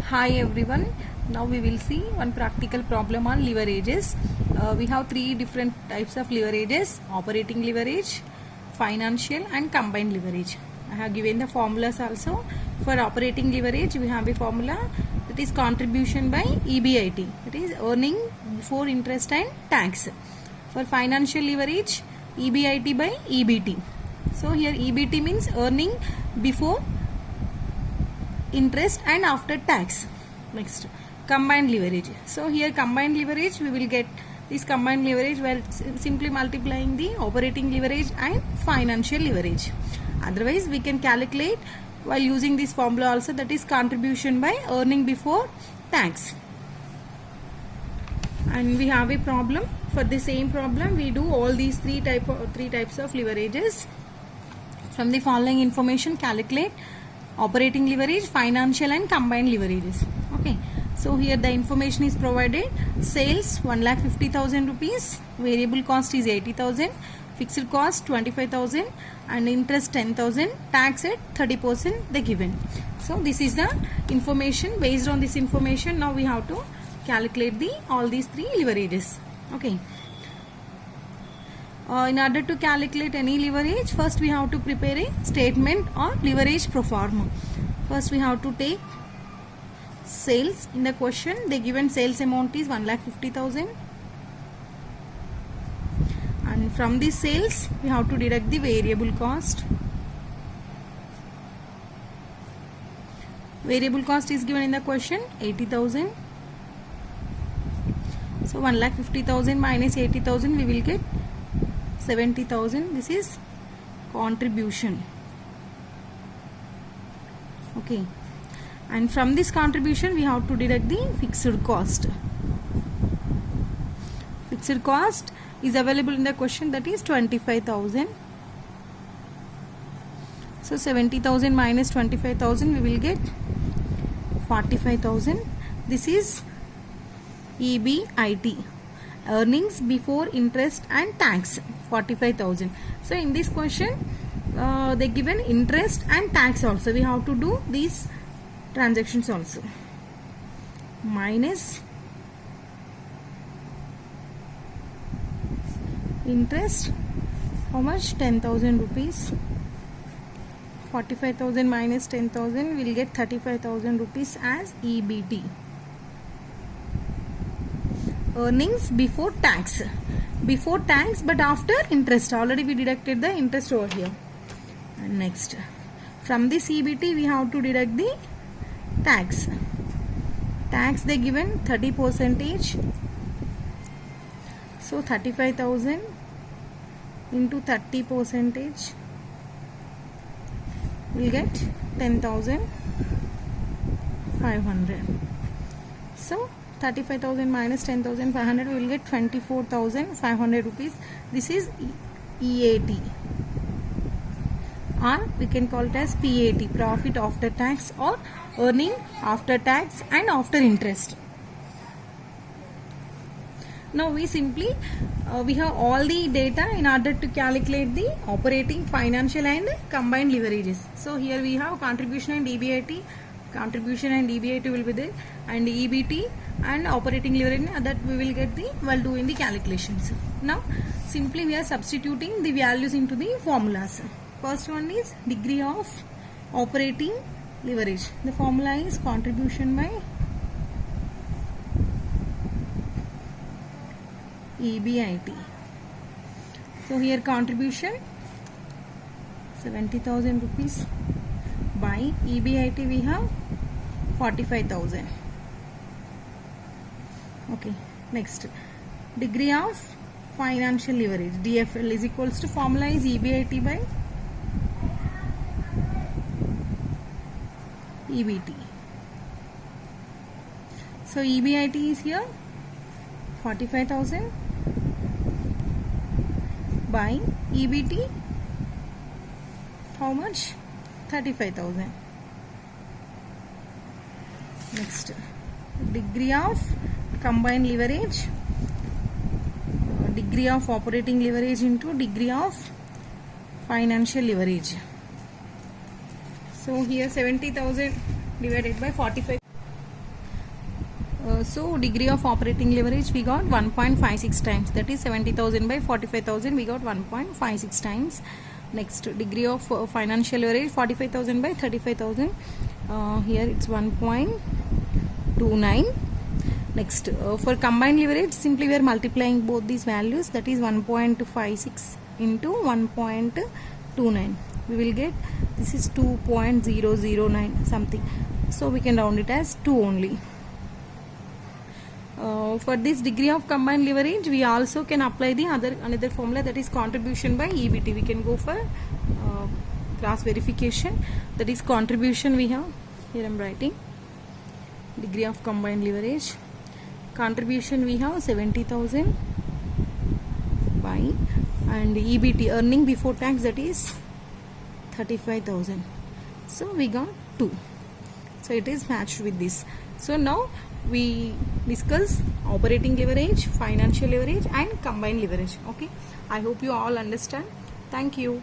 Hi everyone. Now we will see one practical problem on leverages. We have three different types of leverages: operating leverage, financial and combined leverage. I have given the formulas also. For operating leverage we have a formula that is contribution by EBIT, that is earning before interest and tax. For financial leverage, EBIT by EBT. So here EBT means earning before interest and after tax. Next, combined leverage. So here combined leverage, we will get this combined leverage while simply multiplying the operating leverage and financial leverage. Otherwise we can calculate while using this formula also, that is contribution by earning before tax. And we have a problem. For the same problem we do all these three types of leverages. From the following information, calculate operating leverage, financial and combined leverages. Okay, so here the information is provided: sales 1,50,000 rupees, variable cost is 80,000, fixed cost 25,000 and interest 10,000, tax at 30% they given. So this is the information. Based on this information, now we have to calculate all these three leverages. Okay. In order to calculate any leverage, first we have to prepare a statement or leverage pro forma. First we have to take sales. In the question the given sales amount is 1,50,000, and from this sales we have to deduct the variable cost. Variable cost is given in the question 80,000. So 1,50,000 minus 80,000 we will get 70,000. This is contribution. Okay, and from this contribution we have to deduct the fixed cost. Fixed cost is available in the question, that is 25,000. So 70,000 minus 25,000 we will get 45,000. This is EBIT, earnings before interest and tax, 45,000. So in this question they given interest and tax also. We have to do these transactions also. Minus interest, how much? 10,000 rupees. 45,000 minus 10,000 will get 35,000 rupees as EBT, earnings before tax. Before tax but after interest. Already we deducted the interest over here. And next, from this EBT we have to deduct the tax. Tax they given 30%. So 35,000 into 30% will get 10,500. So 35,000 minus 10,500 will get 24,500 rupees. This is EAT, or we can call it as PAT, profit after tax, or earning after tax and after interest. Now we simply we have all the data in order to calculate the operating, financial and combined leverages. So here we have contribution and EBIT. Contribution and EBIT will be there, and EBT and operating leverage, that we will get while doing the calculations. Now simply we are substituting the values into the formulas. First one is degree of operating leverage. The formula is contribution by EBIT. So here contribution 70,000 rupees by EBIT we have 45,000. Okay, next, degree of financial leverage, DFL, is equals to, formula is EBIT by EBT. So EBIT is here 45,000 by EBT, how much? 35,000. Next, degree of combined leverage, degree of operating leverage into degree of financial leverage. So here 70,000 divided by 45. So degree of operating leverage we got 1.56 times, that is 70,000 by 45,000 we got 1.56 times. Next, degree of financial leverage 45,000 by 35,000, here it's 1.29. Next, for combined leverage simply we are multiplying both these values, that is 1.56 into 1.29, we will get this is 2.009 something, so we can round it as 2 only. For this degree of combined leverage we also can apply the another formula, that is contribution by EBT. We can go for cross verification, that is contribution we have here. I am writing degree of combined leverage, contribution we have 70,000 by, and EBT earning before tax, that is 35,000, so we got 2, so it is matched with this. So now we discuss operating leverage, financial leverage and combined leverage. Okay, I hope you all understand. Thank you.